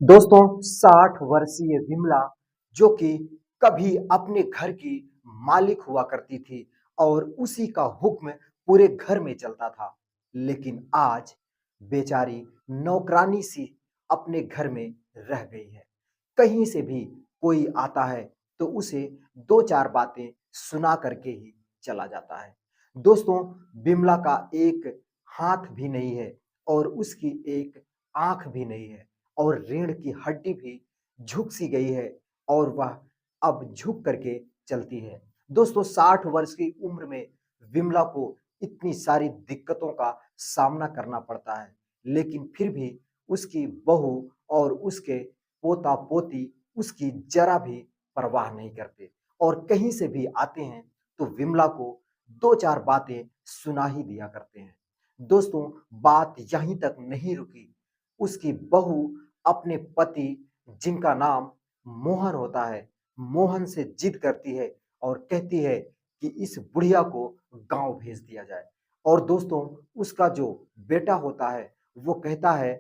दोस्तों 60 वर्षीय विमला जो कि कभी अपने घर की मालिक हुआ करती थी और उसी का हुक्म पूरे घर में चलता था, लेकिन आज बेचारी नौकरानी सी अपने घर में रह गई है। कहीं से भी कोई आता है तो उसे दो चार बातें सुना करके ही चला जाता है। दोस्तों, विमला का एक हाथ भी नहीं है और उसकी एक आंख भी नहीं है और रीढ़ की हड्डी भी झुक सी गई है और वह अब झुक करके चलती है। दोस्तों, 60 वर्ष की उम्र में विमला को इतनी सारी दिक्कतों का सामना करना पड़ता है, लेकिन फिर भी उसकी बहू और उसके पोता पोती उसकी जरा भी परवाह नहीं करते और कहीं से भी आते हैं तो विमला को दो चार बातें सुना ही दिया करते हैं। दोस्तों, बात यहीं तक नहीं रुकी। उसकी बहू अपने पति, जिनका नाम मोहन होता है, मोहन से जिद करती है और कहती है कि इस बुढ़िया को गांव भेज दिया जाए। और दोस्तों, उसका जो बेटा होता है वो कहता है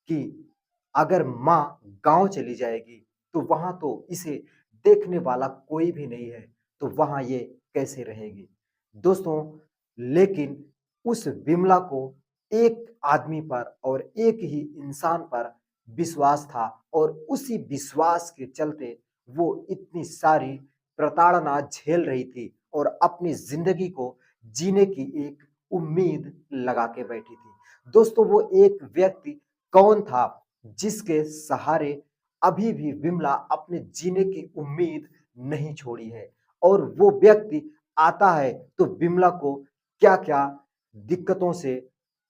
कि अगर माँ गांव चली जाएगी तो वहां तो इसे देखने वाला कोई भी नहीं है, तो वहां ये कैसे रहेगी। दोस्तों, लेकिन उस विमला को एक आदमी पर और एक ही इंसान पर विश्वास था और उसी विश्वास के चलते वो इतनी सारी प्रताड़ना झेल रही थी और अपनी जिंदगी को जीने की एक उम्मीद लगा के बैठी थी। दोस्तों, वो एक व्यक्ति कौन था जिसके सहारे अभी भी विमला अपने जीने की उम्मीद नहीं छोड़ी है, और वो व्यक्ति आता है तो विमला को क्या-क्या दिक्कतों से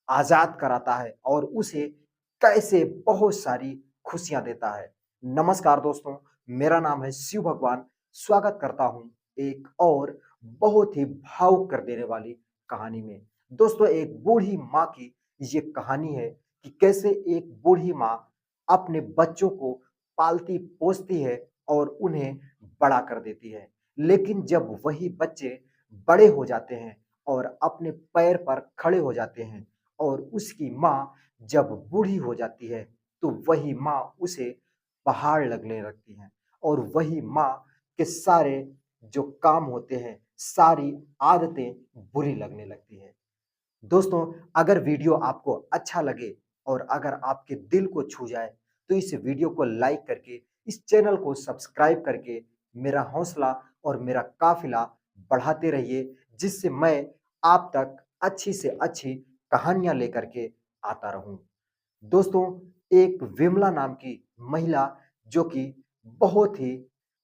आजाद कराता है और उसे कैसे बहुत सारी खुशियां देता है। नमस्कार दोस्तों, मेरा नाम है शिव भगवान। स्वागत करता हूं एक और बहुत ही भावुक कर देने वाली कहानी में। दोस्तों, एक बूढ़ी माँ की ये कहानी है कि कैसे एक बूढ़ी माँ अपने बच्चों को पालती पोसती है और उन्हें बड़ा कर देती है, लेकिन जब वही बच्चे बड़े हो जाते हैं और अपने पैर पर खड़े हो जाते हैं और उसकी माँ जब बूढ़ी हो जाती है तो वही माँ उसे पहाड़ लगने लगती हैं और वही माँ के सारे जो काम होते हैं, सारी आदतें बुरी लगने लगती हैं। दोस्तों, अगर वीडियो आपको अच्छा लगे और अगर आपके दिल को छू जाए तो इस वीडियो को लाइक करके, इस चैनल को सब्सक्राइब करके मेरा हौसला और मेरा काफिला बढ़ाते रहिए, जिससे मैं आप तक अच्छी से अच्छी कहानियां लेकर के आता रहूं। दोस्तों, एक विमला नाम की महिला जो कि बहुत ही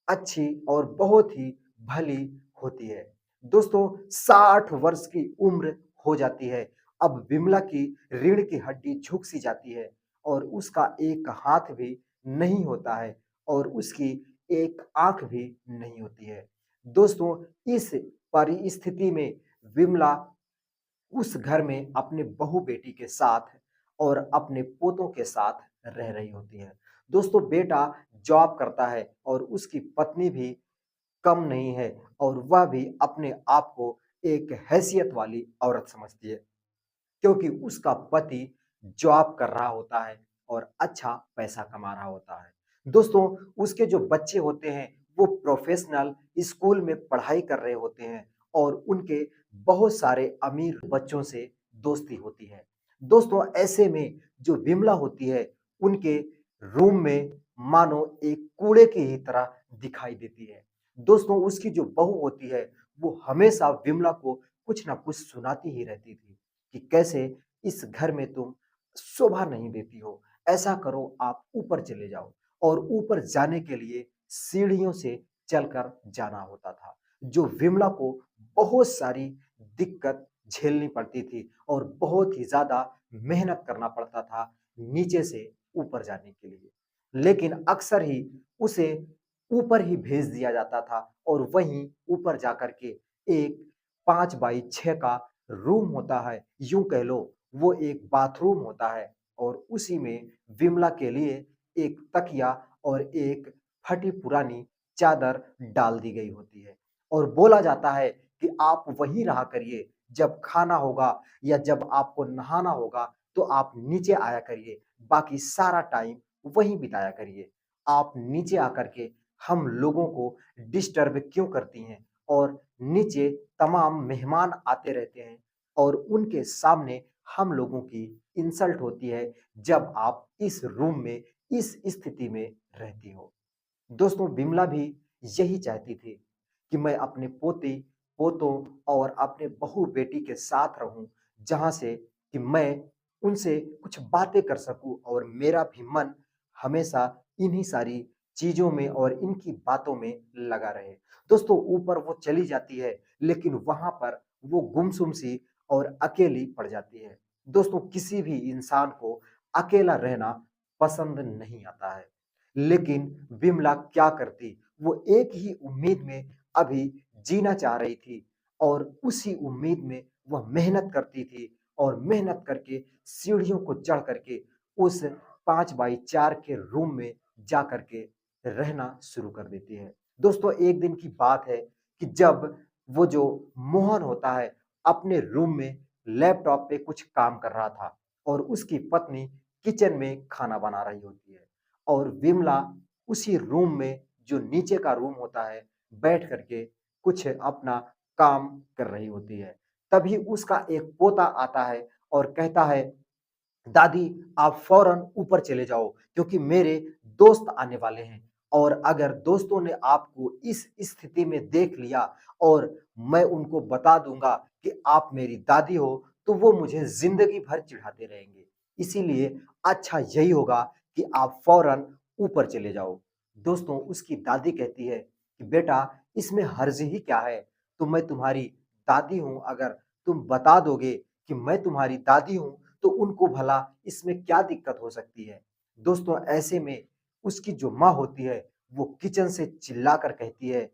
अच्छी और बहुत ही भली होती है। दोस्तों, 60 वर्ष की उम्र हो जाती है। अब विमला की रीढ़ की हड्डी झुक सी जाती है और उसका एक हाथ भी नहीं होता है और उसकी एक आंख भी नहीं होती है। दोस्तों, इस परिस्थिति में विमला उस घर में अपने बहू बेटी के साथ और अपने पोतों के साथ रह रही होती है। दोस्तों, बेटा जॉब करता है और उसकी पत्नी भी कम नहीं है और वह भी अपने आप को एक हैसियत वाली औरत समझती है, क्योंकि उसका पति जॉब कर रहा होता है और अच्छा पैसा कमा रहा होता है। दोस्तों, उसके जो बच्चे होते हैं वो प्रोफेशनल स्कूल में पढ़ाई कर रहे होते हैं और उनके बहुत सारे अमीर बच्चों से दोस्ती होती है। दोस्तों, ऐसे में जो विमला होती है उनके रूम में मानो एक कूड़े की ही तरह दिखाई देती है। दोस्तों, उसकी जो बहू होती है वो हमेशा विमला को कुछ ना कुछ सुनाती ही रहती थी कि कैसे इस घर में तुम शोभा नहीं देती हो, ऐसा करो आप ऊपर चले जाओ, और ऊपर जाने के लिए सीढ़ियों से चलकर जाना होता था, जो विमला को बहुत सारी दिक्कत झेलनी पड़ती थी और बहुत ही ज्यादा मेहनत करना पड़ता था नीचे से ऊपर जाने के लिए। लेकिन अक्सर ही उसे ऊपर ही भेज दिया जाता था और वहीं ऊपर जाकर के एक 5 बाई 6 का रूम होता है, यूं कह लो वो एक बाथरूम होता है और उसी में विमला के लिए एक तकिया और एक फटी पुरानी चादर डाल दी गई होती है और बोला जाता है कि आप वहीं रहा करिए, जब खाना होगा या जब आपको नहाना होगा तो आप नीचे आया करिए, बाकी सारा टाइम वहीं बिताया करिए। आप नीचे आकर के हम लोगों को डिस्टर्ब क्यों करती हैं? और नीचे तमाम मेहमान आते रहते हैं और उनके सामने हम लोगों की इंसल्ट होती है जब आप इस रूम में, इस स्थिति में रहती हो। दोस्तों, विमला भी यही चाहती थी कि मैं अपने पोते, पोतों और अपने बहू-बेटी के साथ रहूँ, जहाँ से कि मैं उनसे कुछ बातें कर सकूँ और मेरा भी मन हमेशा इन्हीं सारी चीज़ों में और इनकी बातों में लगा रहे। दोस्तों, ऊपर वो चली जाती है, लेकिन वहाँ पर वो गुमसुम-सी और अकेली पड़ जाती है। दोस्तों, किसी भी इंसान को अकेला रहना पसंद नहीं आता है। लेकिन विमला क्या करती? वो एक ही उम्मीद में अभी जीना चाह रही थी और उसी उम्मीद में वह मेहनत करती थी और मेहनत करके सीढ़ियों को चढ़ करके उस 5 बाई 4 के रूम में जा करके रहना शुरू कर देती है। दोस्तों, एक दिन की बात है कि जब वो जो मोहन होता है, अपने रूम में लैपटॉप पे कुछ काम कर रहा था और उसकी पत्नी किचन में खाना बना रही होती है। और विमला उसी रूम में, जो नीचे का रूम होता है, बैठ करके कुछ अपना काम कर रही होती है। तभी उसका एक पोता आता है और कहता है, दादी, आप फौरन ऊपर चले जाओ क्योंकि मेरे दोस्त आने वाले हैं और अगर दोस्तों ने आपको इस स्थिति में देख लिया और मैं उनको बता दूंगा कि आप मेरी दादी हो, तो वो मुझे जिंदगी भर चिढ़ाते रहेंगे। इसीलिए अच्छा यही होगा कि आप फौरन ऊपर चले जाओ। दोस्तों, उसकी दादी कहती है कि बेटा, इसमें हर्ज ही क्या है? तो मैं तुम्हारी दादी हूं, अगर तुम बता दोगे कि मैं तुम्हारी दादी हूं तो उनको भला इसमें क्या दिक्कत हो सकती है? दोस्तों, ऐसे में उसकी जो माँ होती है, वो किचन से चिल्लाकर कहती है,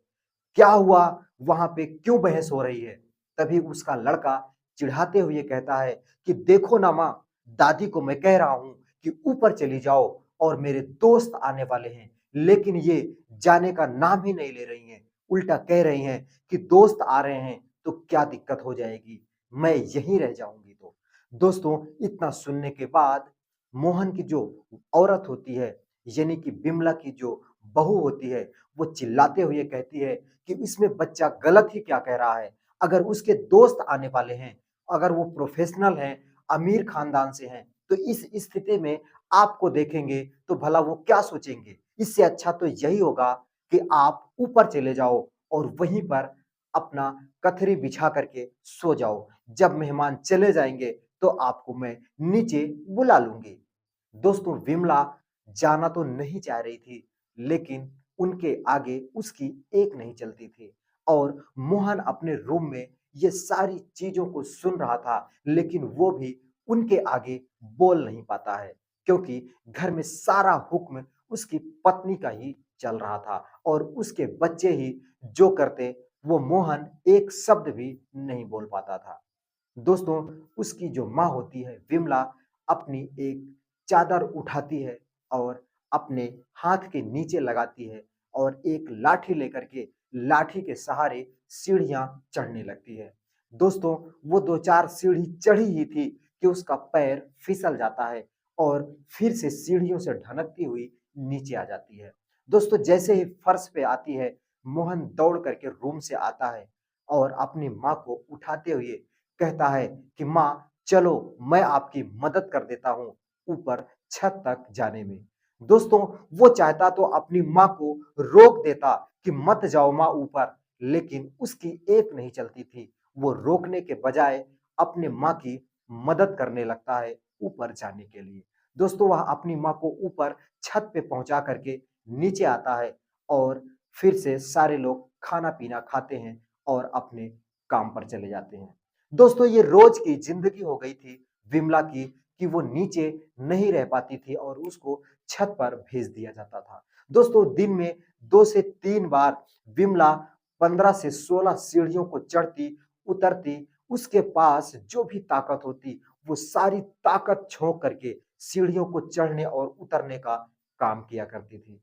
क्या हुआ? वहाँ पे क्यों बहस हो रही है? तभी उसका लड़का चिढ़ाते हुए कहता है कि देखो ना माँ, दादी को मैं कह रहा हूँ कि ऊपर चली जाओ और मेरे दोस्त आने वाले हैं, लेकिन ये जाने का नाम ही नहीं ले रही हैं। उल्टा कह रही हैं कि दोस्त आ रहे हैं तो क्या दिक्कत हो जाएगी? मैं यहीं रह जाऊँगी तो। दोस्तों, इतना सुनने के बाद मोहन की जो औरत होती है, यानी कि बिमला की जो बहू होती है, वो चिल्लाते हुए कहती है कि इसमें बच्चा गलत ही क्या कह रहा है? अगर उसके दोस्त आने वाले हैं, अगर वो प्रोफेशनल हैं, अमीर खानदान से हैं, तो इस स्थिति में आपको देखेंगे तो भला वो क्या सोचेंगे? इससे अच्छा तो यही होगा कि आप ऊपर चले जाओ और वहीं पर अपना कथरी बिछा करके सो जाओ। जब मेहमान चले जाएँगे तो आपको मैं नीचे बुला लूँगी। दोस्तों, विमला जाना तो नहीं चाह रही थी, लेकिन उनके आगे उसकी एक नहीं चलती थी और मोहन अपने रूम में ये सारी चीज़ों को सुन रहा था, लेकिन वो भी उनके आगे बोल नहीं पाता है, क्योंकि घर में सारा हुक्म उसकी पत्नी का ही चल रहा था और उसके बच्चे ही जो करते, वो मोहन एक शब्द भी नहीं बोल पाता था। दोस्तों, उसकी जो माँ होती है विमला, अपनी एक चादर उठाती है और अपने हाथ के नीचे लगाती है और एक लाठी लेकर के लाठी के सहारे सीढ़ियां चढ़ने लगती है। दोस्तों, वो 2-4 सीढ़ी चढ़ी ही थी कि उसका पैर फिसल जाता है और फिर से सीढ़ियों से ढनकती हुई नीचे आ जाती है। दोस्तों, जैसे ही फर्श पे आती है, मोहन दौड़ करके रूम से आता है और अपनी माँ को उठाते हुए कहता है कि माँ, चलो मैं आपकी मदद कर देता हूँ ऊपर छत तक जाने में। दोस्तों, वो चाहता तो अपनी माँ को रोक देता कि मत जाओ माँ ऊपर, लेकिन उसकी एक नहीं चलती थी। वो रोकने के बजाय अपने माँ की मदद करने लगता है ऊपर जाने के लिए। दोस्तों, वह अपनी माँ को ऊपर छत पे पहुंचा करके नीचे आता है और फिर से सारे लोग खाना-पीना खाते हैं और अपने काम पर चले जाते हैं। दोस्तों, ये रोज की जिंदगी हो गई थी विमला की कि वो नीचे नहीं रह पाती थी और उसको छत पर भेज दिया जाता था। दोस्तों, दिन में 2 से 3 बार विमला 15 से 16 सीढ़ियों को चढ़ती, उतरती, उसके पास जो भी ताकत होती, वो सारी ताकत झोंक करके सीढ़ियों को चढ़ने और उतरने का काम किया करती थी।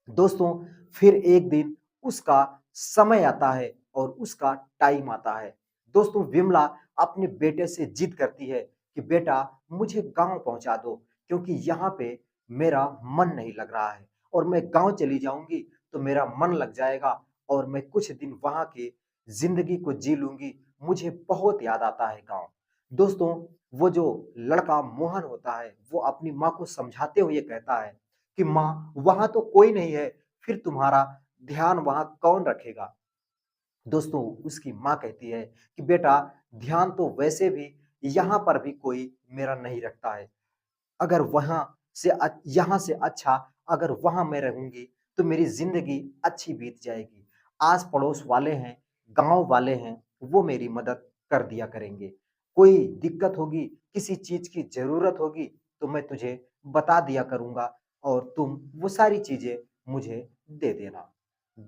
दोस्तों, फिर एक दिन उसका समय आता है और उसका टाइम आता है। दोस्तों, विमला अपने बेटे से जिद करती है कि बेटा, मुझे गाँव पहुँचा दो क्योंकि यहाँ पे मेरा मन नहीं लग रहा है और मैं गाँव चली जाऊँगी तो मेरा मन लग जाएगा और मैं कुछ दिन वहाँ की ज़िंदगी को जी लूँगी। मुझे बहुत याद आता है गाँव। दोस्तों, वो जो लड़का मोहन होता है, वो अपनी माँ को समझाते हुए कहता है कि माँ, वहाँ तो कोई नहीं है, फिर तुम्हारा ध्यान वहाँ कौन रखेगा? दोस्तों, उसकी माँ कहती है कि बेटा, ध्यान तो वैसे भी यहाँ पर भी कोई मेरा नहीं रखता है। अगर वहाँ यहाँ से अच्छा अगर वहाँ मैं रहूँगी, तो मेरी ज़िंदगी अच्छी बीत जाएगी। आस-पड़ोस वाले हैं, गाँव वाले हैं, वो मेरी मदद कर दिया करेंगे। कोई दिक्कत होगी, किसी चीज़ की ज़रूरत होगी, तो मैं तुझे बता दिया करूँगा और तुम वो सारी चीज़ें मुझे दे देना।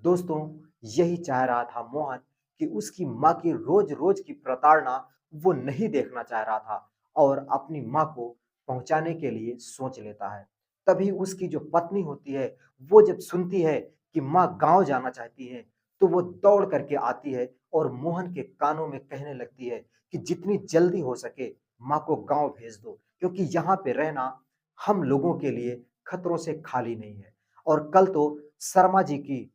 दोस्तों, यही चाह रहा था मोहन कि उसकी माँ की रोज़-रोज़ की प्रताड़ना वो नहीं देखना चाह रहा था और अपनी माँ को पहुँचाने के लिए सोच लेता है। तभी उसकी जो पत्नी होती है, वो जब सुनती है कि माँ गाँव जाना चाहती है, तो वो दौड़ करके आती है और मोहन के कानों में कहने लगती है कि जितनी जल्दी हो सके माँ को गाँव भेज दो, क्योंकि यहाँ पे रहना हम लोगों के लिए खतरों से खाली नहीं है। और कल तो शर्मा जी की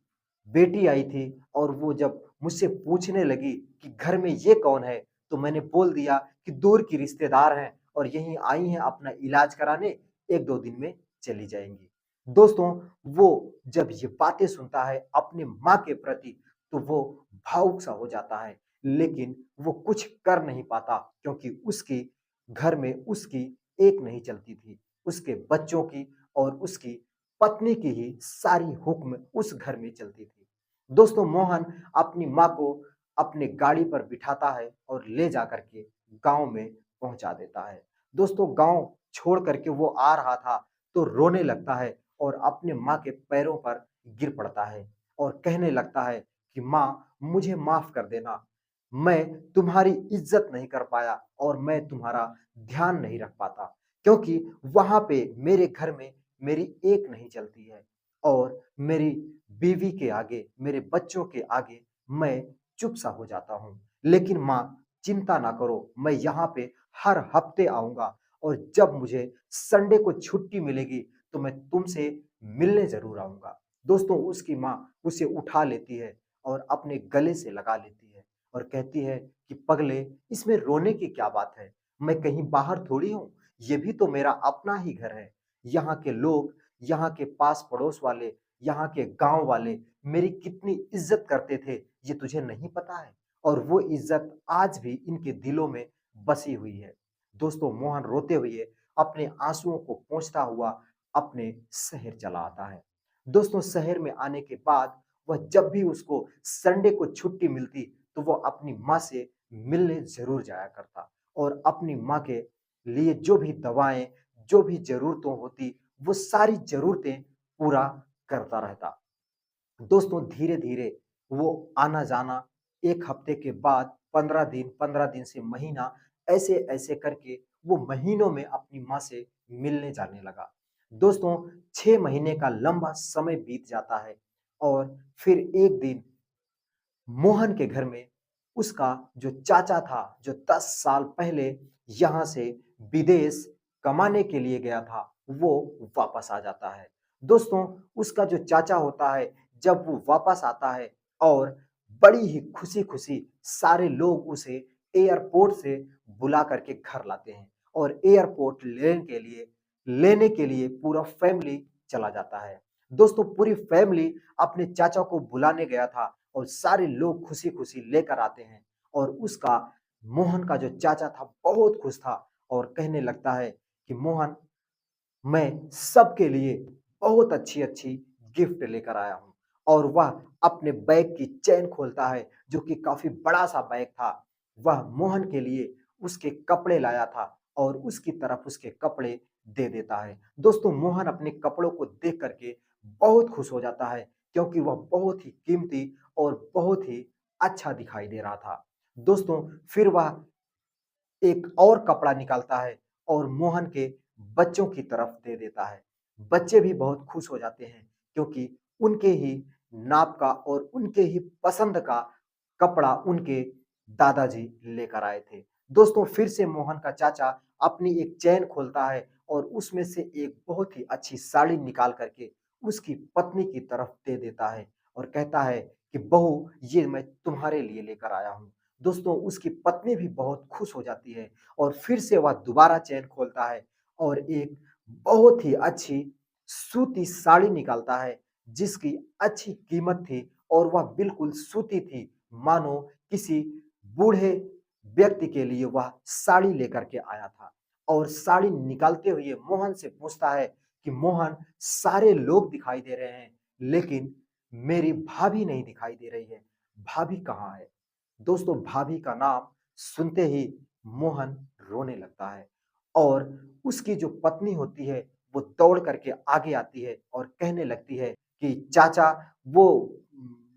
बेटी आई थी और वो जब मुझसे पूछने लगी कि घर में ये कौन है, तो मैंने बोल दिया कि दूर की रिश्तेदार हैं और यहीं आई हैं अपना इलाज कराने, 1-2 दिन में चली जाएँगी। दोस्तों, वो जब ये बातें सुनता है अपनी माँ के प्रति, तो वो भावुक-सा हो जाता है, लेकिन वो कुछ कर नहीं पाता क्योंकि उसके घर में उसकी एक नहीं चलती थी। उसके बच्चों की और उसकी पत्नी की ही सारी हुक्म उस घर में चलती थी। दोस्तों, मोहन अपनी माँ को अपने गाड़ी पर बिठाता है और ले जाकर के गाँव में पहुँचा देता है। दोस्तों, गाँव छोड़ कर के वो आ रहा था, तो रोने लगता है और अपने माँ के पैरों पर गिर पड़ता है और कहने लगता है कि माँ, मुझे माफ़ कर देना। मैं तुम्हारी इज़्ज़त नहीं कर पाया और मैं तुम्हारा ध्यान नहीं रख पाता, क्योंकि वहाँ पे मेरे घर में मेरी एक नहीं चलती है और मेरी बीवी के आगे, मेरे बच्चों के आगे मैं चुप-सा हो जाता हूँ। लेकिन माँ, चिंता ना करो, मैं यहाँ पे हर हफ्ते आऊँगा और जब मुझे संडे को छुट्टी मिलेगी, तो मैं तुमसे मिलने ज़रूर आऊँगा। दोस्तों, उसकी माँ उसे उठा लेती है और अपने गले से लगा लेती है और कहती है कि पगले, इसमें रोने की क्या बात है? मैं कहीं बाहर थोड़ी हूँ, ये भी तो मेरा अपना ही घर है। यहाँ के लोग, यहाँ के पास-पड़ोस वाले, यहाँ के गाँव वाले मेरी कितनी इज़्ज़त करते थे, ये तुझे नहीं पता है? और वो इज़्ज़त आज भी इनके दिलों में बसी हुई है। दोस्तों, मोहन रोते हुए अपने आँसुओं को पोंछता हुआ अपने शहर चला आता है। दोस्तों, शहर में आने के बाद वह जब भी उसको संडे को छुट्टी मिलती, तो वो अपनी माँ से मिलने ज़रूर जाया करता और अपनी माँ के लिए जो भी दवाएँ, जो भी ज़रूरतों होती, वो सारी ज़रूरतें पूरा करता रहता। दोस्तों, धीरे-धीरे वो आना-जाना 1 हफ्ते के बाद 15 दिन से महीना, ऐसे-ऐसे करके वो महीनों में अपनी माँ से मिलने जाने लगा। दोस्तों, 6 महीने का लंबा समय बीत जाता है और फिर एक दिन मोहन के घर में उसका जो चाचा था, जो 10 साल पहले यहाँ से विदेश कमाने के लिए गया था, वो वापस आ जाता है। दोस्तों, उसका जो चाचा होता है, जब वो वापस आता है और बड़ी ही खुशी-खुशी सारे लोग उसे एयरपोर्ट से बुला कर के घर लाते हैं और एयरपोर्ट लेने के लिए पूरा फैमिली चला जाता है। दोस्तों, पूरी फैमिली अपने चाचा को बुलाने गया था और सारे लोग खुशी-खुशी लेकर आते हैं और उसका मोहन का जो चाचा था बहुत खुश था और कहने लगता है कि मोहन, मैं सबके लिए बहुत अच्छी-अच्छी गिफ्ट लेकर आया हूँ और वह अपने बैग की चेन खोलता है, जो कि काफ़ी बड़ा-सा बैग था। वह मोहन के लिए उसके कपड़े लाया था और उसकी तरफ उसके कपड़े दे देता है। दोस्तों, मोहन अपने कपड़ों को देख कर के बहुत खुश हो जाता है, क्योंकि वह बहुत ही कीमती और बहुत ही अच्छा दिखाई दे रहा था। दोस्तों, फिर वह एक और कपड़ा निकालता है और मोहन के बच्चों की तरफ दे देता है। बच्चे भी बहुत खुश हो जाते हैं, क्योंकि उनके ही नाप का और उनके ही पसंद का कपड़ा उनके दादाजी लेकर आए थे। दोस्तों, फिर से मोहन का चाचा अपनी एक चेन खोलता है और उसमें से एक बहुत ही अच्छी साड़ी निकाल करके उसकी पत्नी की तरफ दे देता है और कहता है कि बहू, ये मैं तुम्हारे लिए लेकर आया हूँ। दोस्तों, उसकी पत्नी भी बहुत खुश हो जाती है और फिर से वह दोबारा चैन खोलता है और एक बहुत ही अच्छी सूती साड़ी निकालता है जिसकी अच्छी कीमत थी और वह बिल्कुल सूती थी, मानो किसी बूढ़े व्यक्ति के लिए वह साड़ी लेकर के आया था। और साड़ी निकालते हुए मोहन से पूछता है कि मोहन, सारे लोग दिखाई दे रहे हैं लेकिन मेरी भाभी नहीं दिखाई दे रही है, भाभी कहाँ है? दोस्तों, भाभी का नाम सुनते ही मोहन रोने लगता है और उसकी जो पत्नी होती है वो दौड़ करके आगे आती है और कहने लगती है कि चाचा, वो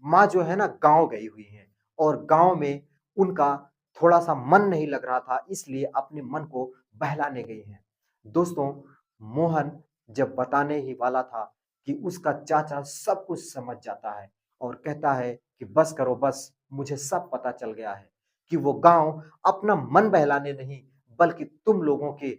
माँ जो है ना गाँव गई हुई हैं और गाँव में उनका थोड़ा-सा मन नहीं लग रहा था, इसलिए अपने मन को बहलाने गई हैं। दोस्तों, मोहन जब बताने ही वाला था कि उसका चाचा सब कुछ समझ जाता है और कहता है कि बस करो बस, मुझे सब पता चल गया है कि वो गाँव अपना मन बहलाने नहीं, बल्कि तुम लोगों के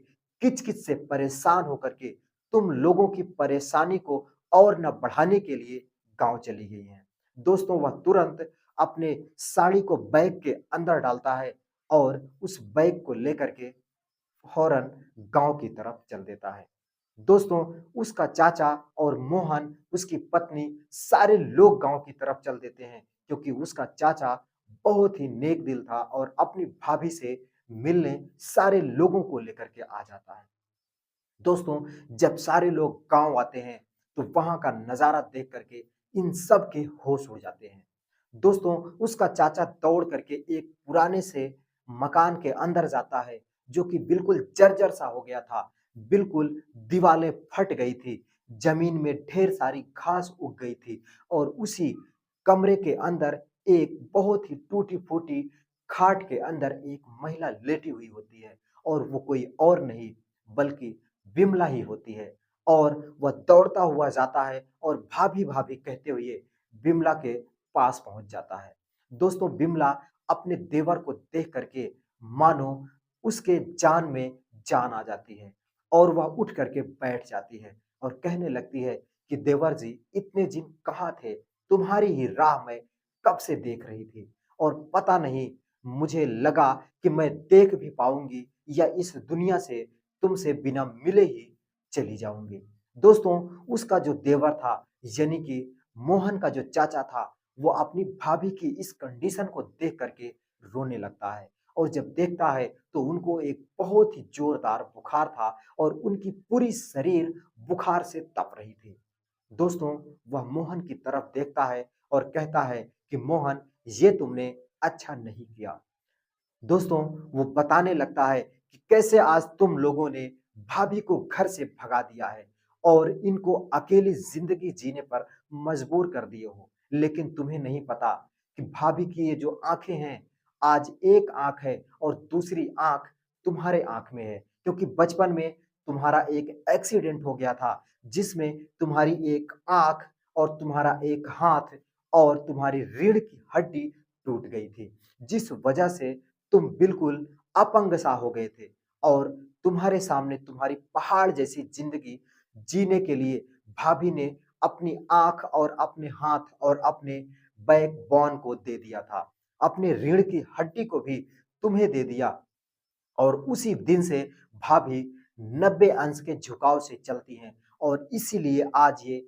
किच-किच से परेशान होकर के तुम लोगों की परेशानी को और ना बढ़ाने के लिए गाँव चली गई हैं। दोस्तों, वह तुरंत अपने साड़ी को बैग के अंदर डालता है और उस बैग को लेकर के फौरन गाँव की तरफ चल देता है। दोस्तों, उसका चाचा और मोहन, उसकी पत्नी, सारे लोग गाँव की तरफ चल देते हैं क्योंकि उसका चाचा बहुत ही नेक दिल था और अपनी भाभी से मिलने सारे लोगों को लेकर के आ जाता है। दोस्तों, जब सारे लोग गाँव आते हैं, तो वहाँ का नज़ारा देख कर के इन सब के होश उड़ जाते हैं। दोस्तों, उसका चाचा दौड़ करके एक पुराने से मकान के अंदर जाता है, जो कि बिल्कुल जर्जर सा हो गया था। बिल्कुल दीवालें फट गई थी, ज़मीन में ढेर सारी घास उग गई थी और उसी कमरे के अंदर एक बहुत ही टूटी-फूटी खाट के अंदर एक महिला लेटी हुई होती है और वो कोई और नहीं बल्कि विमला ही होती है और वह दौड़ता हुआ जाता है और भाभी-भाभी कहते हुए विमला के पास पहुँच जाता है। दोस्तों, विमला अपने देवर को देख करके मानो उसके जान में जान आ जाती है और वह उठ करके बैठ जाती है और कहने लगती है कि देवर जी, इतने दिन कहाँ थे? तुम्हारी ही राह मैं कब से देख रही थी और पता नहीं, मुझे लगा कि मैं देख भी पाऊँगी या इस दुनिया से तुमसे बिना मिले ही चली जाऊँगी। दोस्तों, उसका जो देवर था, यानी कि मोहन का जो चाचा था, वो अपनी भाभी की इस कंडीशन को देख कर के रोने लगता है और जब देखता है तो उनको एक बहुत ही ज़ोरदार बुखार था और उनकी पूरी शरीर बुखार से तप रही थी। दोस्तों, वह मोहन की तरफ देखता है और कहता है कि मोहन, ये तुमने अच्छा नहीं किया। दोस्तों, वो बताने लगता है कि कैसे आज तुम लोगों ने भाभी को घर से भगा दिया है और इनको अकेली ज़िंदगी जीने पर मजबूर कर दिए हो। लेकिन तुम्हें नहीं पता कि भाभी की ये जो आँखें हैं, आज एक आँख है और दूसरी आँख तुम्हारे आँख में है। क्योंकि बचपन में तुम्हारा एक एक्सीडेंट हो गया था, जिसमें तुम्हारी एक आँख और तुम्हारा एक हाथ और तुम्हारी रीढ़ की हड्डी टूट गई थी। जिस वजह से तुम बिल्कुल अपंग सा हो गए थे और तुम्हारे सामने तुम्हारी पहाड़ जैसी जिंदगी जीने के लिए भाभी ने अपनी आंख और अपने हाथ और अपने बैकबोन को दे दिया था। अपने रीढ़ की हड्डी को भी तुम्हें दे दिया और उसी दिन से भाभी 90 अंश के झुकाव से चलती हैं और इसीलिए आज ये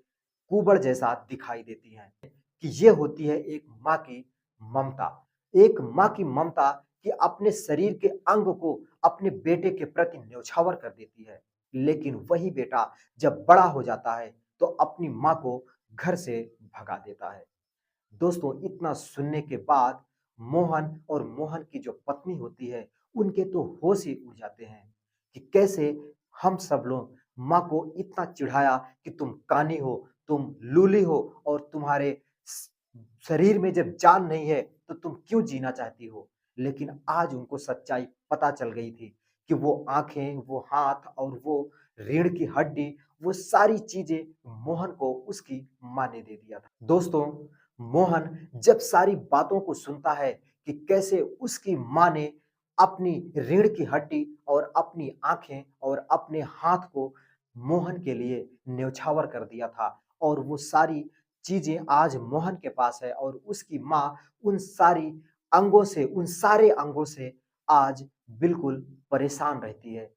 कुबड़ जैसा दिखाई देती हैं कि ये होती है एक माँ की ममता। एक माँ की ममता कि अपने शरीर के अंग को अपने बेटे के प्रति न्यौछावर कर देती है। लेकिन वही बेटा जब बड़ा हो जाता है तो अपनी माँ को घर से भगा देता है। दोस्तों, इतना सुनने के बाद मोहन और मोहन की जो पत्नी होती है, उनके तो होश ही उड़ जाते हैं कि कैसे हम सब लोग माँ को इतना चिढ़ाया कि तुम कानी हो, तुम लूली हो और तुम्हारे स शरीर में जब जान नहीं है, तो तुम क्यों जीना चाहती हो? लेकिन आज उनको सच्चाई पता चल गई थी कि वो आँखें, वो हाथ और वो रीढ़ की हड्डी, वो सारी चीज़ें मोहन को उसकी माँ ने दे दिया था। दोस्तों, मोहन जब सारी बातों को सुनता है कि कैसे उसकी माँ ने अपनी रीढ़ की हड्डी और अपनी आँखें और अपने हाथ को मोहन के लिए न्यौछावर कर दिया था और वो सारी चीज़ें आज मोहन के पास है और उसकी माँ उन सारी अंगों से, उन सारे अंगों से आज बिल्कुल परेशान रहती है।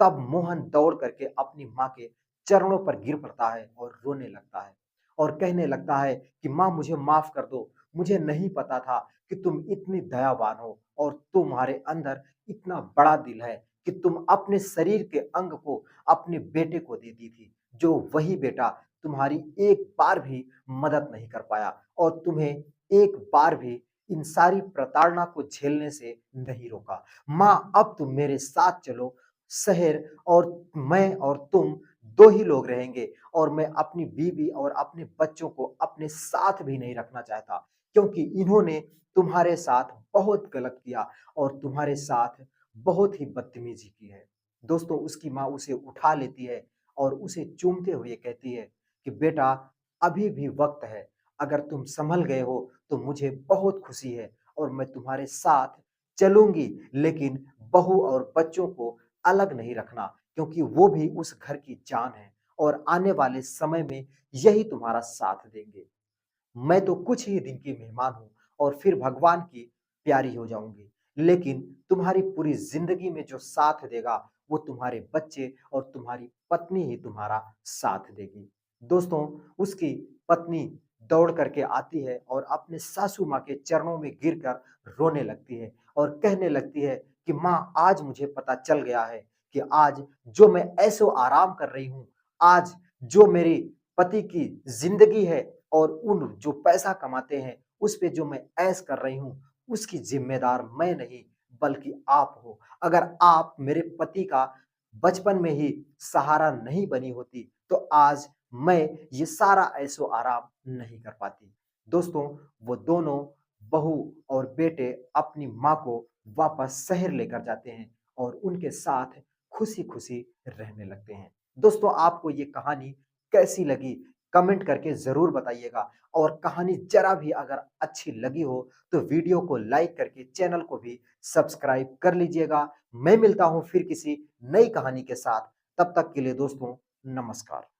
तब मोहन दौड़ करके अपनी माँ के चरणों पर गिर पड़ता है और रोने लगता है और कहने लगता है कि माँ मुझे माफ कर दो, मुझे नहीं पता था कि तुम इतनी दयावान हो और तुम्हारे अंदर इतना बड़ा दिल है कि तुम अपने शरीर के अंग को अपने बेटे को दे दी थी, जो वही बेटा तुम्हारी एक बार भी मदद नहीं कर पाया और तुम्हें एक बार भी इन सारी प्रताड़ना को झेलने से नहीं रोका। माँ अब तुम मेरे साथ चलो, शहर और मैं और तुम 2 ही लोग रहेंगे और मैं अपनी बीवी और अपने बच्चों को अपने साथ भी नहीं रखना चाहता, क्योंकि इन्होंने तुम्हारे साथ बहुत गलत किया और तुम्हारे साथ बहुत ही बदतमीज़ी की है। दोस्तों, उसकी माँ उसे उठा लेती है और उसे चूमते हुए कहती है कि बेटा, अभी भी वक़्त है, अगर तुम सँभल गए हो तो मुझे बहुत खुशी है और मैं तुम्हारे साथ चलूँगी, लेकिन बहू और बच्चों को अलग नहीं रखना, क्योंकि वो भी उस घर की जान है और आने वाले समय में यही तुम्हारा साथ देंगे। मैं तो कुछ ही दिन की मेहमान हूँ और फिर भगवान की प्यारी हो जाऊँगी। लेकिन तुम्हारी पूरी ज़िंदगी में जो साथ देगा, वो तुम्हारे बच्चे और तुम्हारी पत्नी ही तुम्हारा साथ देगी। दोस्तों, उसकी पत्नी दौड़ करके आती है और अपने सासू माँ के चरणों में गिरकर रोने लगती है और कहने लगती है कि माँ, आज मुझे पता चल गया है कि आज जो मैं ऐशो आराम कर रही हूँ, आज जो मेरी पति की ज़िंदगी है और उन जो पैसा कमाते हैं, उस पे जो मैं ऐश कर रही हूँ, उसकी ज़िम्मेदार मैं नहीं, बल्कि आप हो। अगर आप मेरे पति का बचपन में ही सहारा नहीं बनी होती, तो आज मैं ये सारा ऐशो-आराम नहीं कर पाती। दोस्तों, वो दोनों बहू और बेटे अपनी माँ को वापस शहर लेकर जाते हैं और उनके साथ खुशी-खुशी रहने लगते हैं। दोस्तों, आपको ये कहानी कैसी लगी? कमेंट करके ज़रूर बताइएगा और कहानी ज़रा भी अगर अच्छी लगी हो, तो वीडियो को लाइक करके चैनल को भी सब्सक्राइब कर लीजिएगा। मैं मिलता हूँ फिर किसी नई कहानी के साथ, तब तक के लिए दोस्तों, नमस्कार।